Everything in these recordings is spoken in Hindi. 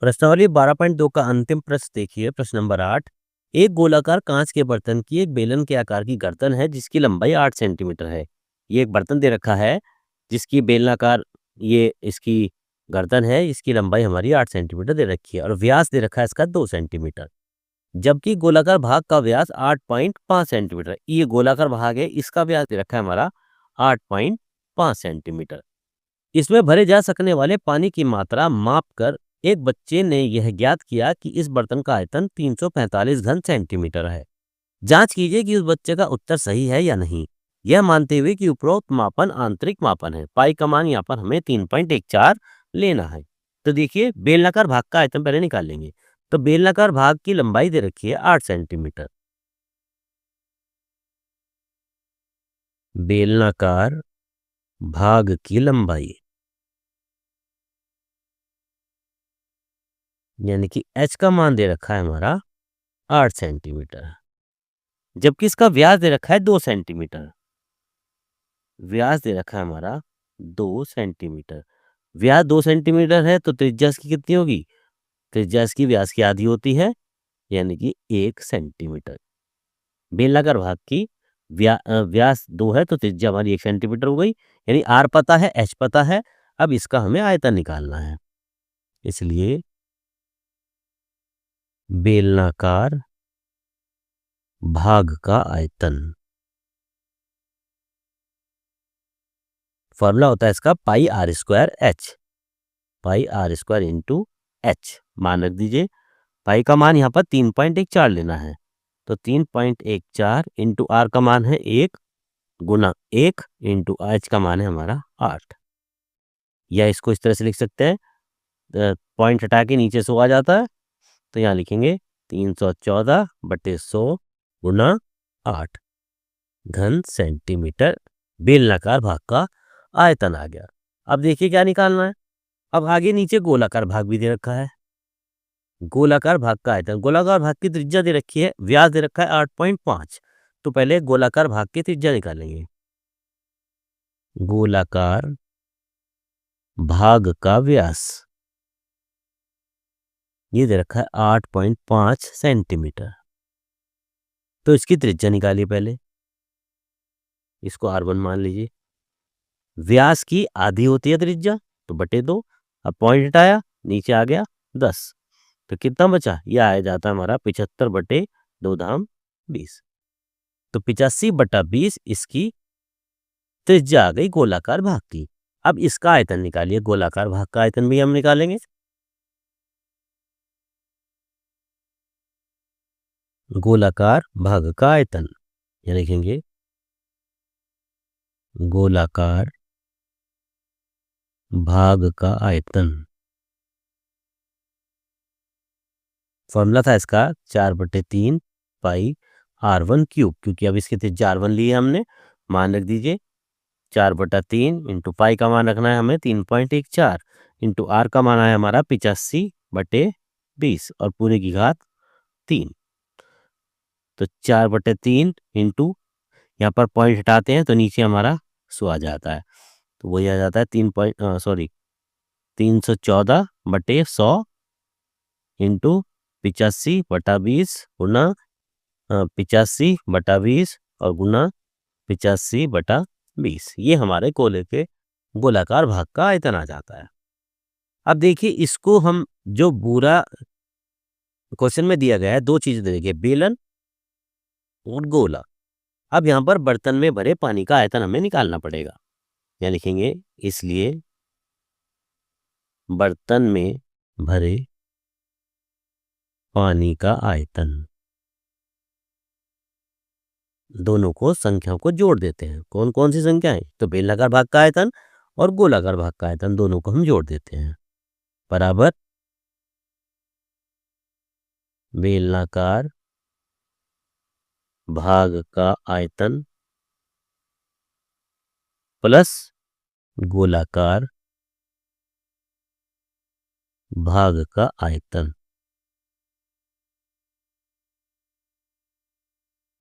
प्रश्नावली 12.2 का अंतिम प्रश्न देखिए। प्रश्न नंबर 8। एक गोलाकार कांच के बर्तन की एक बेलन के आकार की गर्दन है जिसकी लंबाई 8 सेंटीमीटर है। ये एक बर्तन दे रखा है जिसकी बेलनाकार ये इसकी गर्दन है, इसकी लंबाई हमारी 8 सेंटीमीटर दे रखी है और व्यास दे रखा है इसका 2 सेंटीमीटर। जबकि गोलाकार भाग का व्यास 8.5 सेंटीमीटर है। ये गोलाकार भाग है, इसका व्यास दे रखा है हमारा 8.5 सेंटीमीटर। इसमें भरे जा सकने वाले पानी की मात्रा मापकर एक बच्चे ने यह ज्ञात किया कि इस बर्तन का आयतन 345 घन सेंटीमीटर है। जांच कीजिए कि उस बच्चे का उत्तर सही है या नहीं, यह मानते हुए कि उपरोक्त मापन आंतरिक मापन है। पाई का मान यहाँ पर हमें 3.14 लेना है। तो देखिए, बेलनाकार भाग का आयतन पहले निकाल लेंगे। तो बेलनाकार भाग की लंबाई दे रखी है 8 सेंटीमीटर। बेलनाकार भाग की लंबाई यानी कि h का मान दे रखा है हमारा 8 सेंटीमीटर, जबकि इसका व्यास दे रखा है 2 सेंटीमीटर। व्यास दे रखा है हमारा 2 सेंटीमीटर। व्यास 2 सेंटीमीटर है तो त्रिज्या इसकी कितनी होगी? त्रिज्या इसकी व्यास की आधी होती है, यानी कि 1 सेंटीमीटर। बेलनाकार भाग की व्यास 2 है तो त्रिज्या हमारी 1 सेंटीमीटर हो गई, यानी r पता है, h पता है। अब इसका हमें आयतन निकालना है, इसलिए बेलनाकार भाग का आयतन फॉर्मूला होता है इसका pi r square H. Pi r square into H मान रख दीजिए। पाई का मान यहाँ पर 3.14 लेना है, तो 3.14 इंटू आर का मान है 1 गुना 1 इंटू एच का मान है हमारा 8। या इसको इस तरह से लिख सकते हैं, पॉइंट हटा के नीचे 100 आ जाता है, तो यहाँ लिखेंगे 314/100 गुना 8 घन सेंटीमीटर बेलनाकार भाग का आयतन आ गया। अब देखिए क्या निकालना है। अब आगे नीचे गोलाकार भाग भी दे रखा है। गोलाकार भाग का आयतन, गोलाकार भाग की त्रिज्या दे रखी है, व्यास दे रखा है 8.5। तो पहले गोलाकार भाग की त्रिज्या निकालेंगे। गोलाकार भाग का व्यास ये दे रखा है 8.5 सेंटीमीटर। तो इसकी त्रिज्या निकालिए पहले, इसको r1 मान लीजिए। व्यास की आधी होती है त्रिज्या, तो बटे 2। अब पॉइंट हटाया, नीचे आ गया 10, तो कितना बचा? यह आ जाता है हमारा 75/2 धाम 20। तो 85/20 इसकी त्रिज्या आ गई गोलाकार भाग की। अब इसका आयतन निकालिए, गोलाकार भाग का आयतन भी हम निकालेंगे। गोलाकार भाग का आयतन ये लिखेंगे, गोलाकार भाग का आयतन फॉर्मूला था इसका 4/3 पाई r1 क्यूब, क्योंकि अब इसकी त्रिज्या r1 ली है हमने। मान रख दीजिए 4/3 इंटू पाई का मान रखना है हमें 3.14 इंटू आर का मान है हमारा 85/20 और पूरे की घात 3। तो 4/3 इंटू यहाँ पर पॉइंट हटाते हैं तो नीचे हमारा 100 आ जाता है, तो वही आ जाता है 314/100 इंटू 85/20 गुना 85/20 और गुना 85/20। ये हमारे गोले के गोलाकार भाग का आयतन आ जाता है। अब देखिए, इसको हम जो पूरा क्वेश्चन में दिया गया है, दो चीजें देखिए, बेलन और गोला। अब यहाँ पर बर्तन में भरे पानी का आयतन हमें निकालना पड़ेगा। यहाँ लिखेंगे, इसलिए बर्तन में भरे पानी का आयतन, दोनों को संख्याओं को जोड़ देते हैं। कौन कौन सी संख्याएं? तो बेलनाकार भाग का आयतन और गोलाकार भाग का आयतन, दोनों को हम जोड़ देते हैं। बराबर बेलनाकार भाग का आयतन प्लस गोलाकार भाग का आयतन।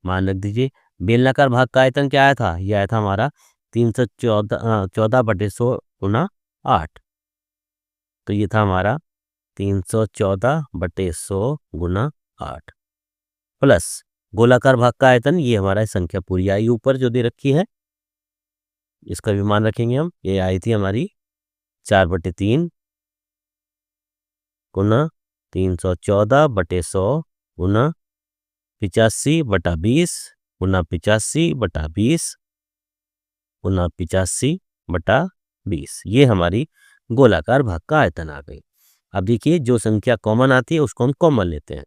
मान रख दीजिए, बेलनाकार भाग का आयतन क्या आया था? यह आया था हमारा 314/100 गुना 8। तो ये था हमारा 314/100 गुना 8 प्लस गोलाकार भाग का आयतन, ये हमारा संख्या पूरी आई ऊपर जो दे रखी है, इसका भी मान रखेंगे हम। ये आई थी हमारी 4/3 गुना 314/100 गुना 85/20 गुना 85/20 गुना 85/20। ये हमारी गोलाकार भाग का आयतन आ गई। अब देखिए जो संख्या कॉमन आती है उसको हम कॉमन लेते हैं।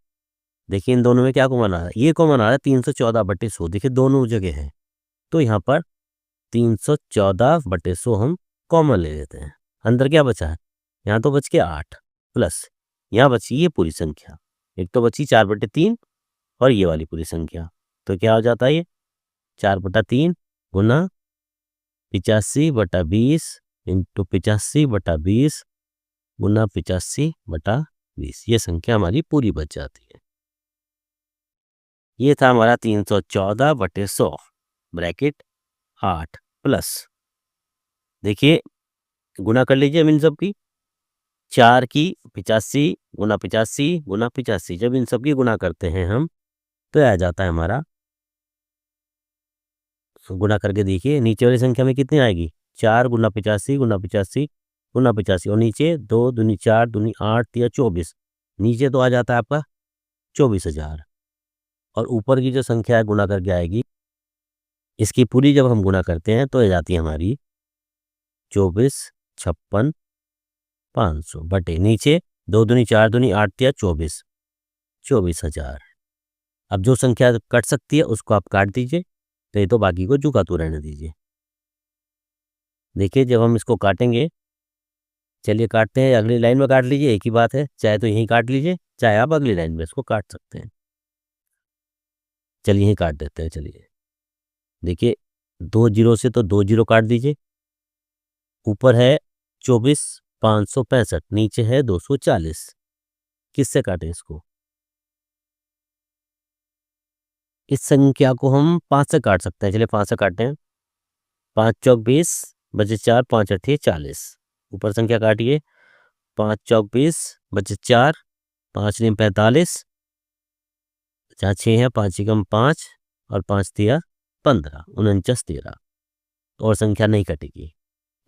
देखिए इन दोनों में क्या कॉमन आ रहा है, ये कॉमन आ रहा है 314/100। देखिए दोनों जगह है, तो यहाँ पर 314/100 हम कॉमन ले लेते हैं। अंदर क्या बचा है, यहाँ तो बच गया 8 प्लस यहाँ बची ये पूरी संख्या, एक तो बची 4/3 और ये वाली पूरी संख्या। तो क्या हो जाता है, ये 4/3 गुना 85/20 इंटू 85/20 गुना 85/20। ये संख्या हमारी पूरी बच जाती है। ये था हमारा 314/100 ब्रैकेट 8 प्लस, देखिए गुना कर लीजिए अब इन सब की, 4 की 85 गुना 85 गुना 85। जब इन सब की गुना करते हैं हम तो आ जाता है हमारा, गुना करके देखिए नीचे वाली संख्या में कितनी आएगी, 4 गुना 85 गुना 85 गुना 85 और नीचे 2 दूनी 4 दूनी 8 या 24, नीचे तो आ जाता है आपका 24,000। और ऊपर की जो संख्या है गुना करके आएगी, इसकी पूरी जब हम गुना करते हैं तो आ जाती है हमारी 24,56,500 बटे नीचे 2 दूनी 4 दूनी 8 या 24, 24,000। अब जो संख्या कट सकती है उसको आप काट दीजिए, नहीं तो बाकी को झुकाते रहने दीजिए। देखिए जब हम इसको काटेंगे, चलिए काटते हैं, अगली लाइन में काट लीजिए, एक ही बात है, चाहे तो यहीं काट लीजिए चाहे आप अगली लाइन में इसको काट सकते हैं। चलिए यहीं काट देते हैं। चलिए देखिए 2 जीरो से तो 2 जीरो काट दीजिए, ऊपर है 24,565, नीचे है 240, किससे काटें इसको, इस संख्या को हम 5 से काट सकते हैं। चलिए 5 से काटते हैं, 5 चौक 20 बचे 4, 5 अठे 40, ऊपर संख्या काटिए, 5 चौक 20 बचे 4, 5 नीम 45, जहाँ 6 है 5 एकम 5 और 5 तिया 15, 49 13 और संख्या नहीं कटेगी।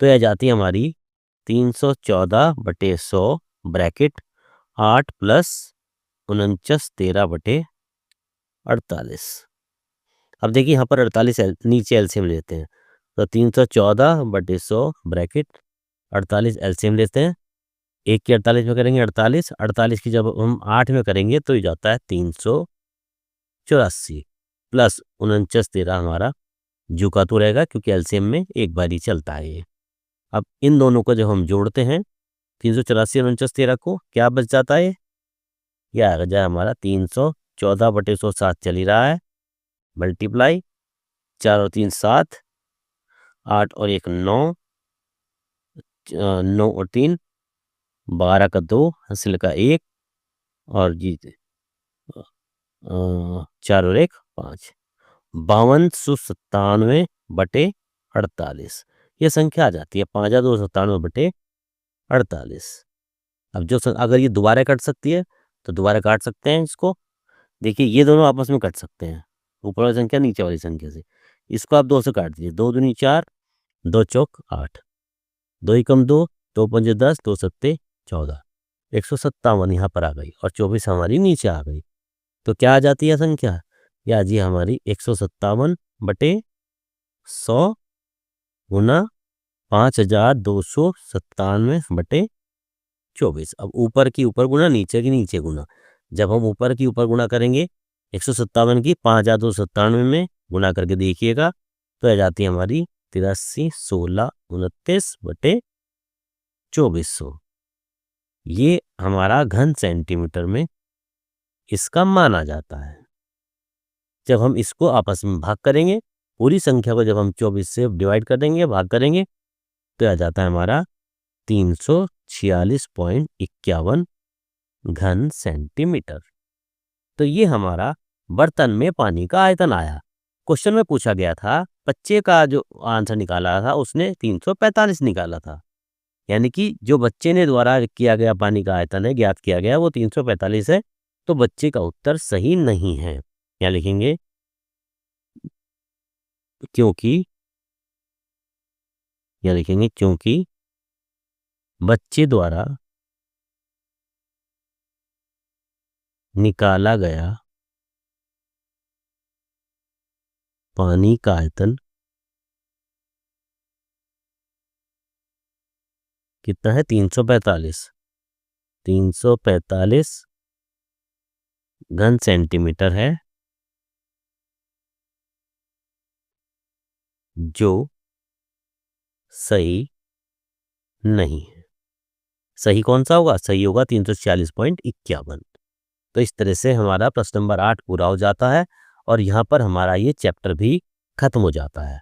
तो यह जाती है हमारी 314/100 ब्रैकेट 8 प्लस 49 13/48। अब देखिए यहाँ पर 48 नीचे एलसीएम लेते हैं, तो 314/100 ब्रैकेट 48 एलसीएम लेते हैं, एक की 48 में करेंगे 48, 48 की जब हम 8 में करेंगे तो ये जाता है 384 प्लस 49 13 हमारा झुका तो रहेगा क्योंकि एलसीएम में एक बार ही चलता है ये। अब इन दोनों को जब हम जोड़ते हैं 384 और 49 13 को क्या बच जाता है, यह आ जाए हमारा 314/107 चल ही रहा है, मल्टीप्लाई 4 और 3 7, 8 और 1 9, 9 और 3 12 का 2 हासिल का 1 और जी 4 और 1 5, 5297/48 ये संख्या आ जाती है, 5297/48। अब जो अगर ये दोबारा कट सकती है तो दोबारा काट सकते हैं इसको। देखिए ये दोनों आपस में कट सकते हैं, ऊपर वाली संख्या नीचे वाली संख्या से, इसको आप 2 से काट दीजिए, 2 दूनी 4 2 चौक 8, 2 एकम 2 2 पंजे 10 2 सत्ते 14, 157 यहाँ पर आ गई और 24 हमारी नीचे आ गई। तो क्या आ जाती है संख्या, या जी हमारी 157/100 गुना 5297/24। अब ऊपर की ऊपर गुना नीचे की नीचे गुना, जब हम ऊपर की ऊपर गुना करेंगे 157 की 5297 में गुना करके देखिएगा तो आ जाती है हमारी 83 16 29/2400। ये हमारा घन सेंटीमीटर में इसका मान आ जाता है। जब हम इसको आपस में भाग करेंगे, पूरी संख्या को जब हम 24 से डिवाइड कर देंगे, भाग करेंगे तो आ जाता है हमारा 346.51 घन सेंटीमीटर। तो ये हमारा बर्तन में पानी का आयतन आया। क्वेश्चन में पूछा गया था, बच्चे का जो आंसर निकाला था उसने 345 निकाला था, यानी कि जो बच्चे ने द्वारा किया गया पानी का आयतन है, ज्ञात किया गया, वो 345 है, तो बच्चे का उत्तर सही नहीं है। क्या लिखेंगे? क्योंकि या लिखेंगे क्योंकि बच्चे द्वारा निकाला गया पानी का आयतन कितना है? 345 घन सेंटीमीटर है, जो सही नहीं है। सही कौन सा होगा? सही होगा 346.51। तो इस तरह से हमारा प्रश्न नंबर 8 पूरा हो जाता है और यहाँ पर हमारा ये चैप्टर भी खत्म हो जाता है।